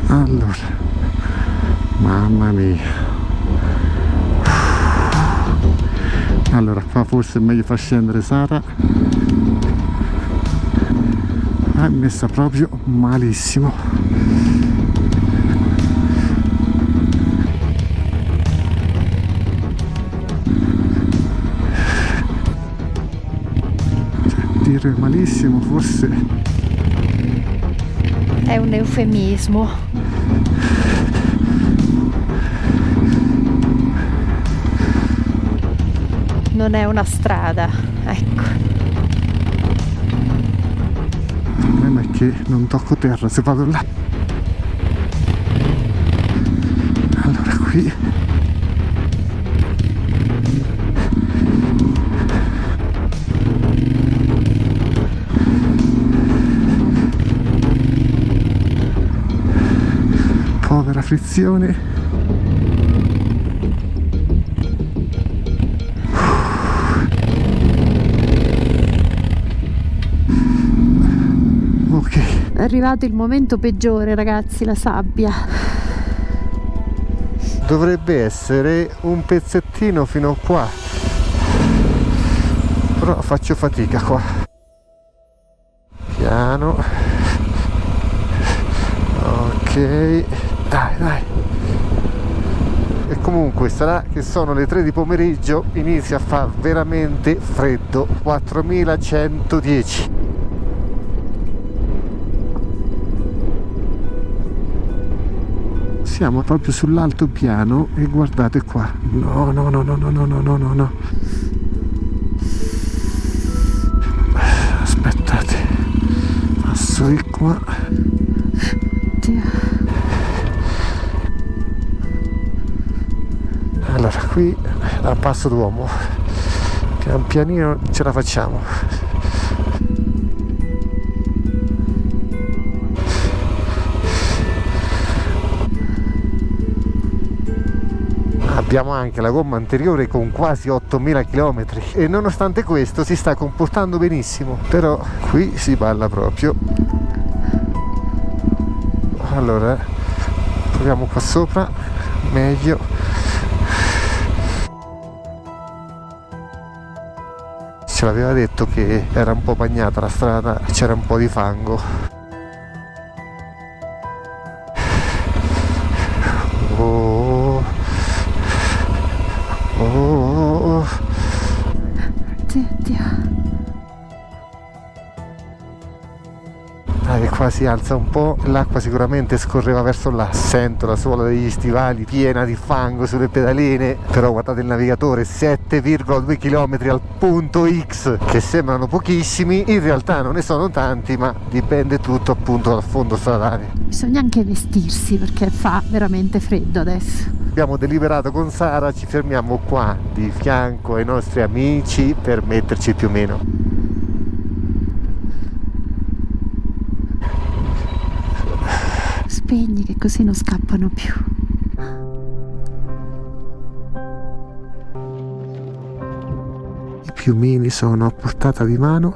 Allora, mamma mia. Allora, qua forse è meglio far scendere Sara. È messa proprio malissimo. Dire malissimo forse è un eufemismo. Non è una strada, ecco. Il problema è che non tocco terra se vado là. Allora qui povera frizione. Ok. È arrivato il momento peggiore, ragazzi, la sabbia. Dovrebbe essere un pezzettino fino qua, però faccio fatica qua. Piano. Ok. Dai. E comunque sarà che sono le 3 di pomeriggio, inizia a far veramente freddo. 4110. Siamo proprio sull'altopiano e guardate qua. No. Aspettate. Passo di qua. Allora, qui a passo d'uomo. Pian pianino ce la facciamo. Abbiamo anche la gomma anteriore con quasi 8000 km e nonostante questo si sta comportando benissimo, però qui si balla proprio. Allora proviamo qua sopra, meglio. Ce l'aveva detto che era un po' bagnata la strada, c'era un po' di fango. Qua si alza un po', l'acqua sicuramente scorreva verso là, sento la suola degli stivali piena di fango sulle pedaline, però guardate il navigatore, 7,2 km al punto X, che sembrano pochissimi, in realtà non ne sono tanti, ma dipende tutto appunto dal fondo stradale. Bisogna anche vestirsi perché fa veramente freddo adesso. Abbiamo deliberato con Sara, ci fermiamo qua di fianco ai nostri amici per metterci più o meno. Spegni che così non scappano più. I piumini sono a portata di mano.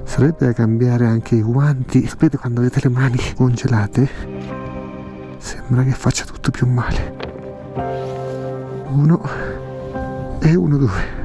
Sarebbe da cambiare anche i guanti. Sapete quando avete le mani congelate? Sembra che faccia tutto più male. 1 e 1, 2.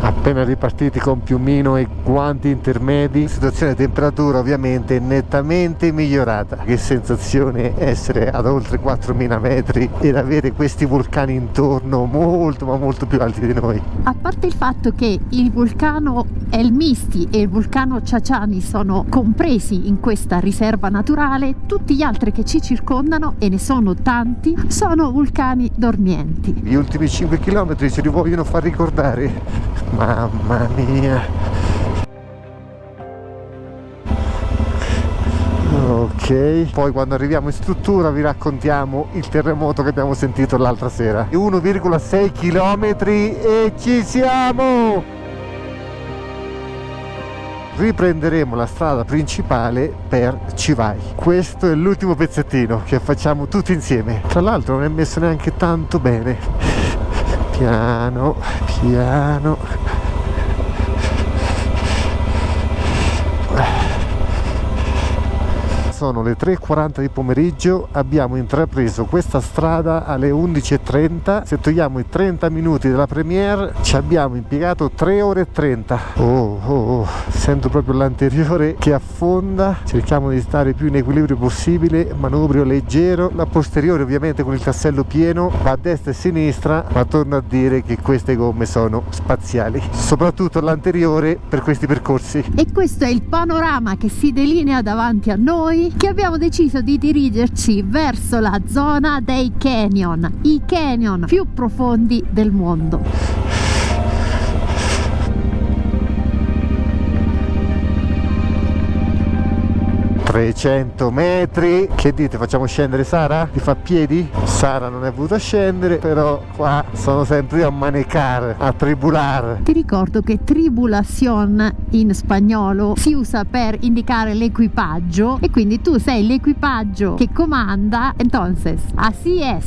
Appena ripartiti con piumino e guanti intermedi, situazione temperatura ovviamente nettamente migliorata. Che sensazione essere ad oltre 4000 metri ed avere questi vulcani intorno molto ma molto più alti di noi. A parte il fatto che il vulcano El Misti e il vulcano Chachani sono compresi in questa riserva naturale, tutti gli altri che ci circondano, e ne sono tanti, sono vulcani dormienti. Gli ultimi 5 km ce li vogliono far ricordare. Mamma mia. Ok, poi quando arriviamo in struttura vi raccontiamo il terremoto che abbiamo sentito l'altra sera. 1,6 km e ci siamo! Riprenderemo la strada principale per Civai. Questo è l'ultimo pezzettino che facciamo tutti insieme. Tra l'altro non è messo neanche tanto bene. Piano. sono le 3:40 di pomeriggio, abbiamo intrapreso questa strada alle 11:30, se togliamo i 30 minuti della premiere ci abbiamo impiegato 3 ore e 30. Sento proprio l'anteriore che affonda, cerchiamo di stare più in equilibrio possibile, manubrio leggero, la posteriore ovviamente con il tassello pieno, va a destra e a sinistra, ma torno a dire che queste gomme sono spaziali, soprattutto l'anteriore per questi percorsi. E questo è il panorama che si delinea davanti a noi, che abbiamo deciso di dirigerci verso la zona dei canyon, i canyon più profondi del mondo. 300 metri, che dite, facciamo scendere Sara? Ti fa piedi? Sara non è voluta scendere, però qua sono sempre io a manecar, a tribular. Ti ricordo che tribulación in spagnolo si usa per indicare l'equipaggio, e quindi tu sei l'equipaggio che comanda, entonces así es.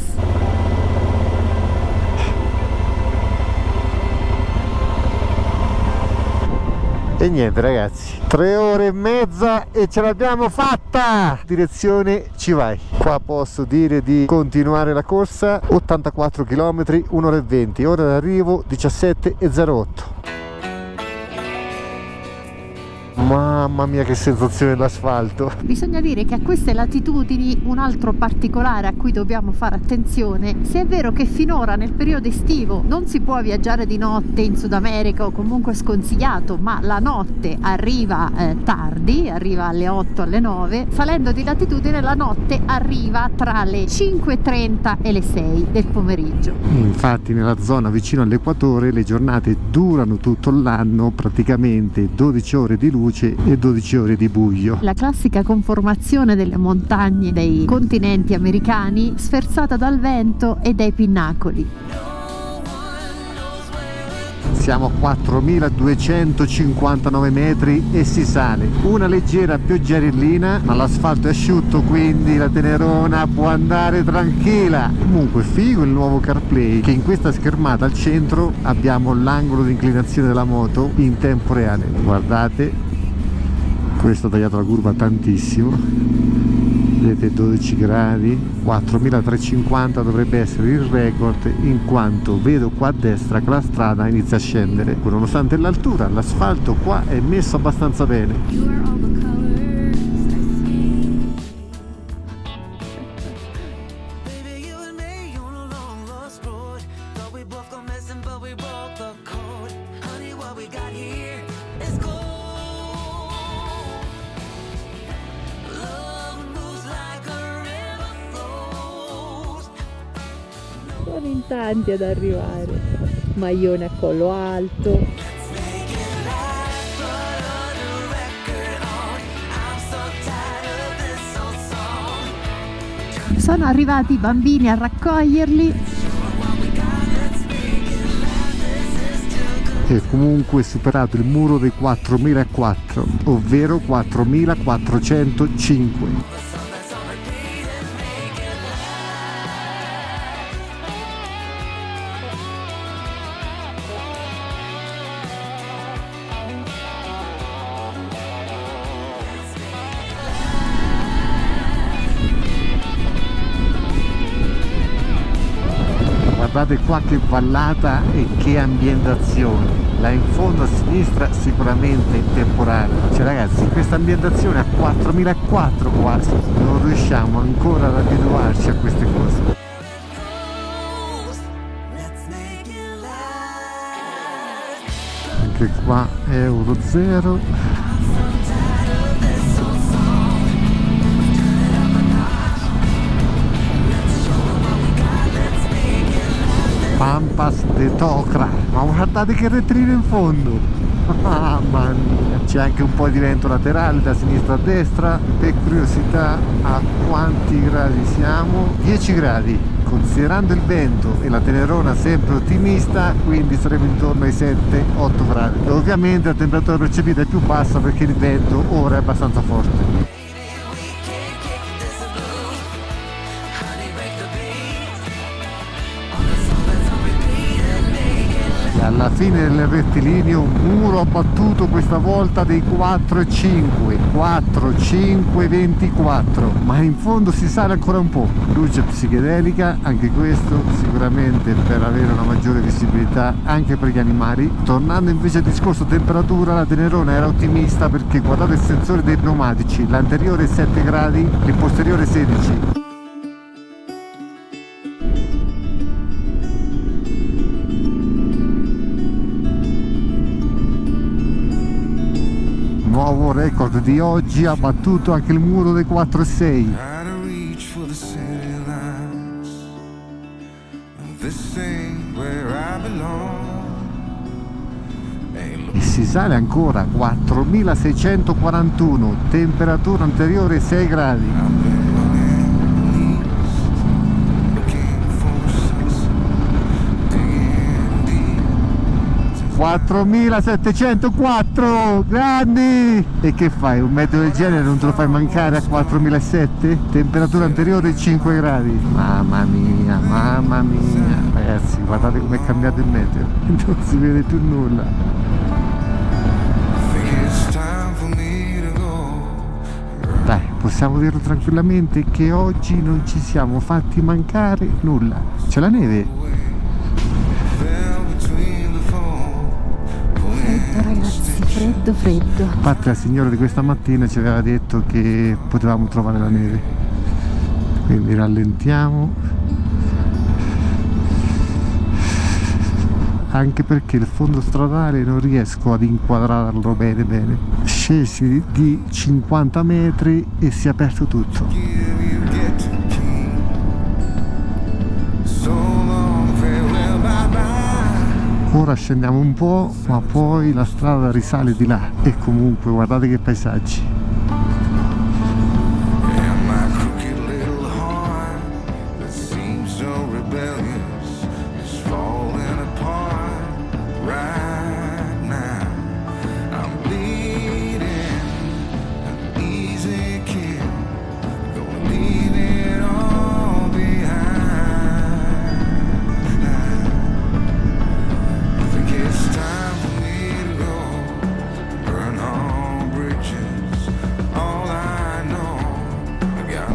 E niente ragazzi, 3 ore e mezza e ce l'abbiamo fatta! Direzione Civai. Qua posso dire di continuare la corsa, 84 km, 1 ora e 20, ora d'arrivo 17:08. Mamma mia che sensazione l'asfalto. Bisogna dire che a queste latitudini un altro particolare a cui dobbiamo fare attenzione, se è vero che finora nel periodo estivo non si può viaggiare di notte in Sud America o comunque è sconsigliato, ma la notte arriva tardi, arriva alle 8, alle 9, salendo di latitudine la notte arriva tra le 5:30 e le 6 del pomeriggio. Infatti nella zona vicino all'equatore le giornate durano tutto l'anno, praticamente 12 ore di luce e 12 ore di buio. La classica conformazione delle montagne dei continenti americani sferzata dal vento e dai pinnacoli. Siamo a 4259 metri e si sale. Una leggera pioggerellina, ma l'asfalto è asciutto, quindi la Tenerona può andare tranquilla. Comunque figo il nuovo CarPlay, che in questa schermata al centro abbiamo l'angolo di inclinazione della moto in tempo reale. Guardate, questo ha tagliato la curva tantissimo, vedete 12 gradi, 4350 dovrebbe essere il record, in quanto vedo qua a destra che la strada inizia a scendere, nonostante l'altura l'asfalto qua è messo abbastanza bene. Sono in tanti ad arrivare, maglione a collo alto. Sono arrivati i bambini a raccoglierli. E comunque superato il muro dei 4004, ovvero 4405. Guardate qua che vallata e che ambientazione. Là in fondo a sinistra sicuramente temporale. Cioè ragazzi, questa ambientazione a 4004 quasi, non riusciamo ancora ad abituarci a queste cose. Anche qua Euro 0. Pampas de Tocra, ma guardate che retrino in fondo. Mamma mia, c'è anche un po' di vento laterale da sinistra a destra. Per curiosità, a quanti gradi siamo? 10 gradi, considerando il vento e la Tenerona sempre ottimista, quindi saremo intorno ai 7-8 gradi. Ovviamente la temperatura percepita è più bassa perché il vento ora è abbastanza forte. alla fine del rettilineo, muro abbattuto questa volta dei 4,5, 4,524, ma in fondo si sale ancora un po'. Luce psichedelica, anche questo sicuramente per avere una maggiore visibilità anche per gli animali. Tornando invece al discorso temperatura, la Tenerona era ottimista perché guardate il sensore dei pneumatici, l'anteriore 7 gradi, il posteriore 16. Nuovo record di oggi, ha battuto anche il muro dei 4,6. E si sale ancora, 4641, temperatura anteriore 6 gradi. 4704, grandi! E che fai? Un metro del genere non te lo fai mancare a 4007? Temperatura anteriore 5 gradi. Mamma mia, ragazzi, guardate com'è cambiato il meteo, non si vede più nulla. Dai, possiamo dirlo tranquillamente che oggi non ci siamo fatti mancare nulla. C'è la neve. Freddo. Infatti la signora di questa mattina ci aveva detto che potevamo trovare la neve, quindi rallentiamo, anche perché il fondo stradale non riesco ad inquadrarlo bene. Scesi di 50 metri e si è aperto tutto. Ora scendiamo un po', ma poi la strada risale di là e comunque guardate che paesaggi.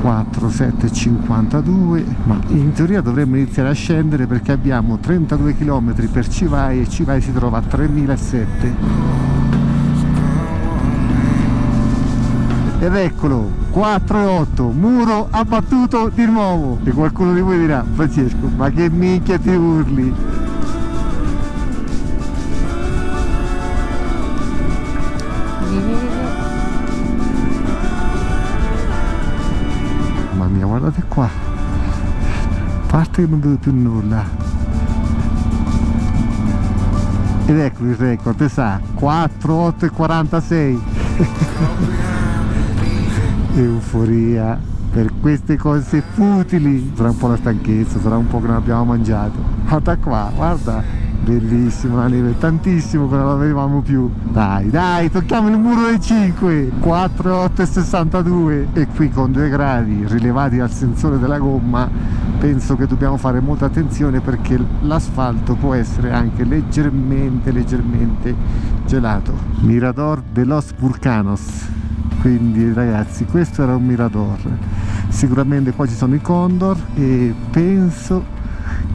Quattro, 7,52, ma in teoria dovremmo iniziare a scendere perché abbiamo 32 km per Civai e Civai si trova a 3007. Ed eccolo, 4,8, muro abbattuto di nuovo. E qualcuno di voi dirà: Francesco, ma che minchia ti urli? Guardate qua, a parte che non vedo più nulla. Ed ecco il record, sa, 4,8,46. Euforia per queste cose futili. Sarà un po' la stanchezza, sarà un po' che non abbiamo mangiato. Guarda qua, guarda, bellissimo la neve, tantissimo che non la vedevamo più. Dai, tocchiamo il muro dei 5, 4,8,62 e qui con 2 gradi rilevati dal sensore della gomma penso che dobbiamo fare molta attenzione perché l'asfalto può essere anche leggermente gelato. Mirador de los Vulcanos, quindi ragazzi questo era un mirador. Sicuramente qua ci sono i condor e penso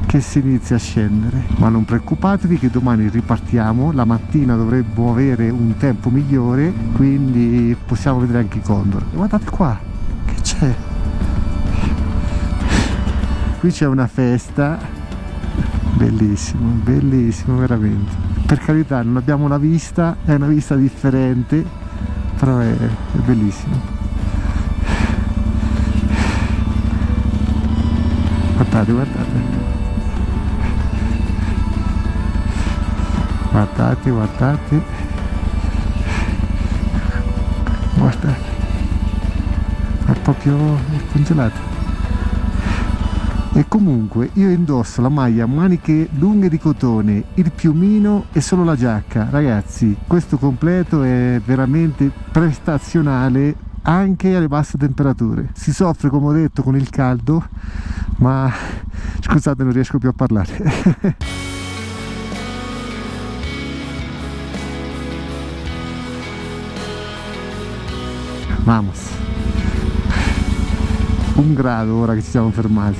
che si inizia a scendere, ma non preoccupatevi che domani ripartiamo, la mattina dovremmo avere un tempo migliore, quindi possiamo vedere anche i condor. Guardate qua, che c'è? Qui c'è una festa, bellissimo veramente. Per carità non abbiamo la vista, è una vista differente, però è bellissimo. Guardate, è proprio congelato. E comunque io indosso la maglia maniche lunghe di cotone, il piumino e solo la giacca. Ragazzi, questo completo è veramente prestazionale anche alle basse temperature. Si soffre, come ho detto, con il caldo, ma scusate, non riesco più a parlare. Vamos. 1 grado ora che ci siamo fermati.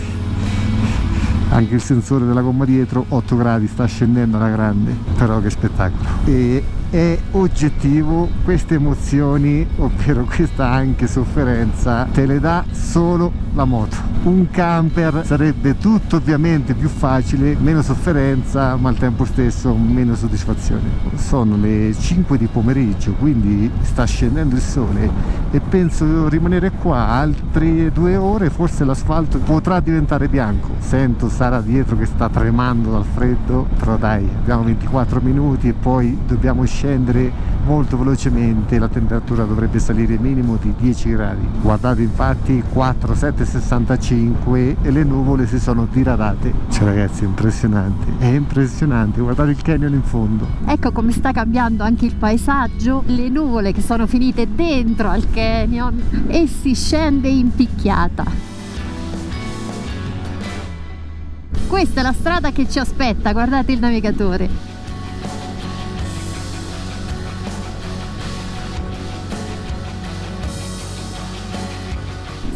Anche il sensore della gomma dietro 8 gradi, sta scendendo alla grande, però che spettacolo. E è oggettivo, queste emozioni, ovvero questa anche sofferenza, te le dà solo la moto. Un camper sarebbe tutto ovviamente più facile, meno sofferenza, ma al tempo stesso meno soddisfazione. Sono le 5 di pomeriggio, quindi sta scendendo il sole e penso rimanere qua altre 2 ore, forse l'asfalto potrà diventare bianco. Sento Sara dietro che sta tremando dal freddo, però dai, abbiamo 24 minuti e poi dobbiamo scendere molto velocemente, la temperatura dovrebbe salire minimo di 10 gradi. Guardate infatti 4,765 e le nuvole si sono diradate. Cioè ragazzi, è impressionante, guardate il canyon in fondo. Ecco come sta cambiando anche il paesaggio, le nuvole che sono finite dentro al canyon e si scende in picchiata. Questa è la strada che ci aspetta, guardate il navigatore.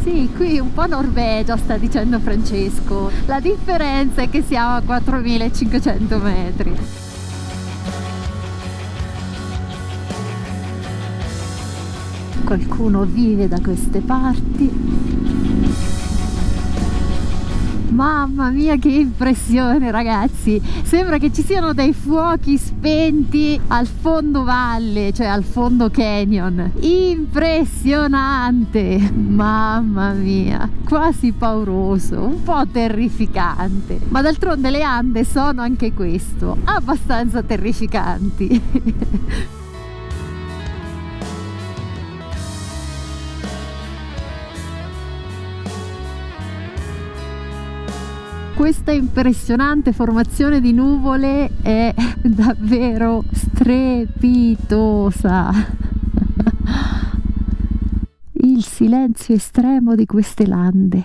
Sì, qui un po' Norvegia, sta dicendo Francesco. La differenza è che siamo a 4500 metri. Qualcuno vive da queste parti. Mamma mia, che impressione ragazzi, sembra che ci siano dei fuochi spenti al fondo valle, cioè al fondo canyon. Impressionante, mamma mia, quasi pauroso, un po' terrificante, ma d'altronde le Ande sono anche questo, abbastanza terrificanti. Questa impressionante formazione di nuvole è davvero strepitosa. Il silenzio estremo di queste lande.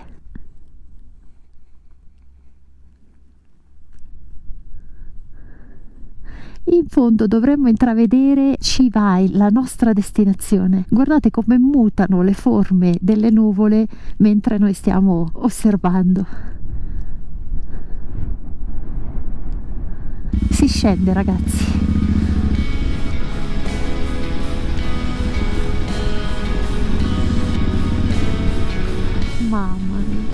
In fondo dovremmo intravedere Chivay, la nostra destinazione. Guardate come mutano le forme delle nuvole mentre noi stiamo osservando. Si scende ragazzi. Mamma mia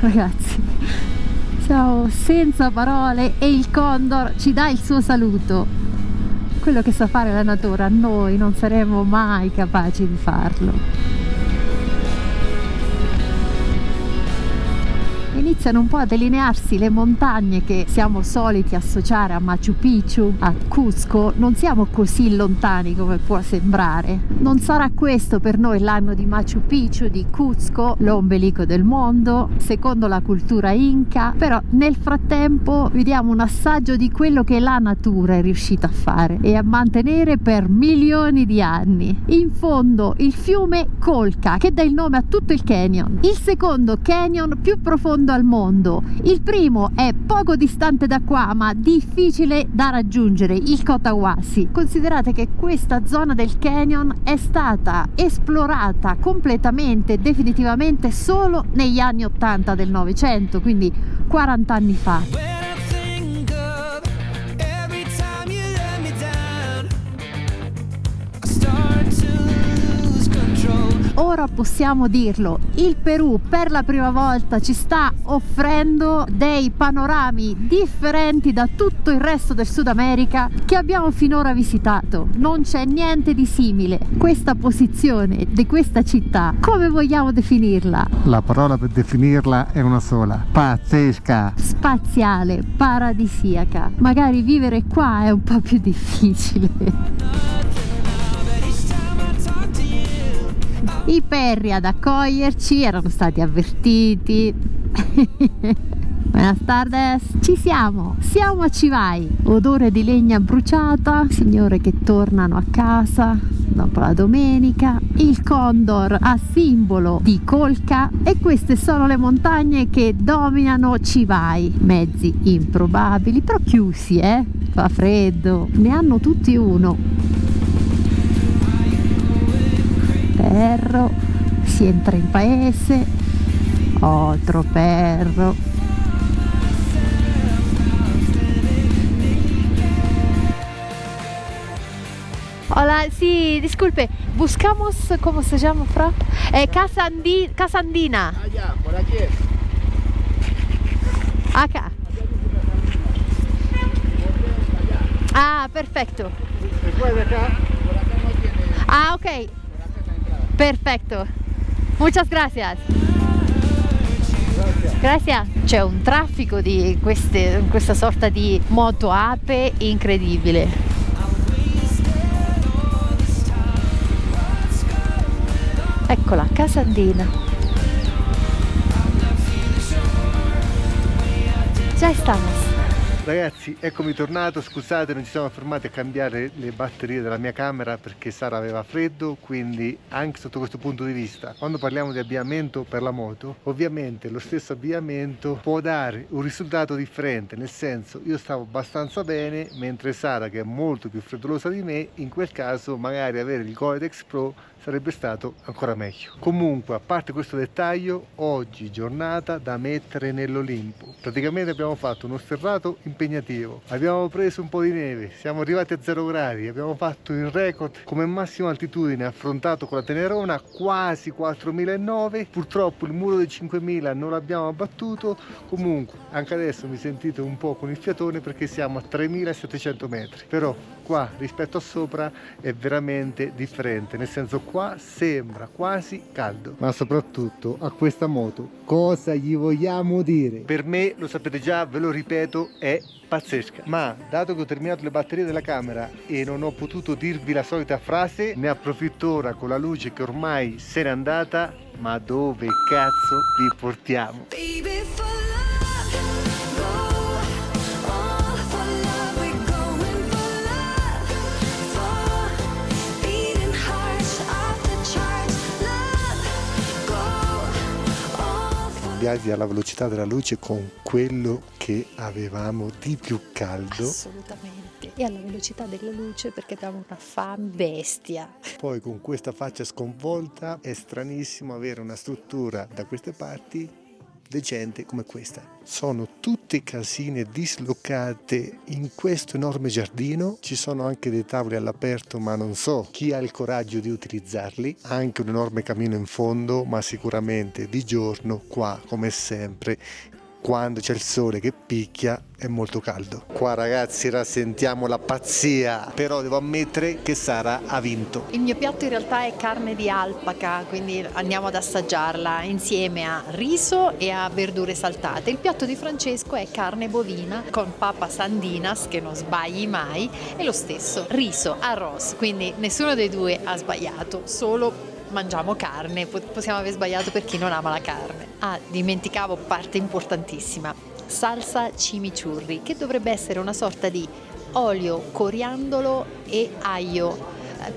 ragazzi, siamo senza parole e il condor ci dà il suo saluto. Quello che sa fare la natura noi non saremo mai capaci di farlo. Iniziano un po' a delinearsi le montagne che siamo soliti associare a Machu Picchu, a Cusco. Non siamo così lontani come può sembrare. Non sarà questo per noi l'anno di Machu Picchu, di Cusco, l'ombelico del mondo, secondo la cultura inca, però nel frattempo vediamo un assaggio di quello che la natura è riuscita a fare e a mantenere per milioni di anni. In fondo il fiume Colca, che dà il nome a tutto il canyon, il secondo canyon più profondo al mondo. Il primo è poco distante da qua ma difficile da raggiungere, il Cotahuasi. Considerate che questa zona del canyon è stata esplorata completamente, definitivamente solo negli anni 80 del Novecento, quindi 40 anni fa. Ora possiamo dirlo, il Perù per la prima volta ci sta offrendo dei panorami differenti da tutto il resto del Sud America che abbiamo finora visitato. Non c'è niente di simile. Questa posizione di questa città, come vogliamo definirla? La parola per definirla è una sola: pazzesca, spaziale, paradisiaca. Magari vivere qua è un po' più difficile. I perri ad accoglierci erano stati avvertiti. Buenas tardes. Ci siamo a Chivay. Odore di legna bruciata, signore che tornano a casa dopo la domenica, il condor a simbolo di Colca, e queste sono le montagne che dominano Chivay. Mezzi improbabili, però chiusi, fa freddo, ne hanno tutti uno. perro, si entra in paese, altro perro. Hola, sí, disculpe, buscamos, ¿cómo se llama, Fra? Casa Andina. Allá, por aquí es. Acá. Ah, perfecto. Después de acá, por acá no tiene. Ah, ok. Por acá es la entrada. Perfetto. Muchas gracias. Grazie. C'è un traffico di questa sorta di moto ape incredibile. Eccola, Casa Andina. Già estamos. Ragazzi, eccomi tornato, scusate, non ci siamo fermati a cambiare le batterie della mia camera perché Sara aveva freddo, quindi anche sotto questo punto di vista, quando parliamo di abbigliamento per la moto, ovviamente lo stesso abbigliamento può dare un risultato differente, nel senso io stavo abbastanza bene, mentre Sara, che è molto più freddolosa di me, in quel caso magari avere il Gore-Tex Pro sarebbe stato ancora meglio. Comunque, a parte questo dettaglio, oggi giornata da mettere nell'Olimpo. Praticamente abbiamo fatto uno sterrato impegnativo, abbiamo preso un po' di neve, siamo arrivati a 0 gradi, abbiamo fatto il record come massima altitudine affrontato con la Tenerona, quasi 4.900. Purtroppo il muro dei 5.000 non l'abbiamo abbattuto. Comunque anche adesso mi sentite un po' con il fiatone perché siamo a 3.700 metri, però qua rispetto a sopra è veramente differente, nel senso qua sembra quasi caldo. Ma soprattutto a questa moto cosa gli vogliamo dire? Per me, lo sapete già, ve lo ripeto, è pazzesca. Ma dato che ho terminato le batterie della camera e non ho potuto dirvi la solita frase, ne approfitto ora con la luce che ormai se n'è andata. Ma dove cazzo vi portiamo? Alla velocità della luce con quello che avevamo di più caldo. Assolutamente. E alla velocità della luce perché abbiamo una fame bestia. Poi con questa faccia sconvolta è stranissimo avere una struttura da queste parti decente come questa. Sono tutte casine dislocate in questo enorme giardino, ci sono anche dei tavoli all'aperto ma non so chi ha il coraggio di utilizzarli, anche un enorme camino in fondo, ma sicuramente di giorno qua come sempre quando c'è il sole che picchia è molto caldo. Qua ragazzi rassentiamo la pazzia, però devo ammettere che Sara ha vinto. Il mio piatto in realtà è carne di alpaca, quindi andiamo ad assaggiarla insieme a riso e a verdure saltate. Il piatto di Francesco è carne bovina con papas andinas, che non sbagli mai, e lo stesso riso, arroz, quindi nessuno dei due ha sbagliato, solo mangiamo carne, possiamo aver sbagliato per chi non ama la carne. Ah, dimenticavo parte importantissima, salsa chimichurri, che dovrebbe essere una sorta di olio, coriandolo e aglio,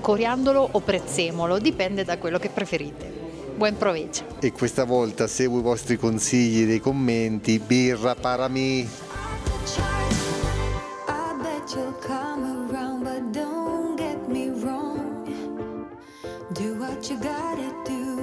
coriandolo o prezzemolo, dipende da quello che preferite. Buon proveggio! E questa volta seguo i vostri consigli dei commenti, birra para mí. Do what you gotta do.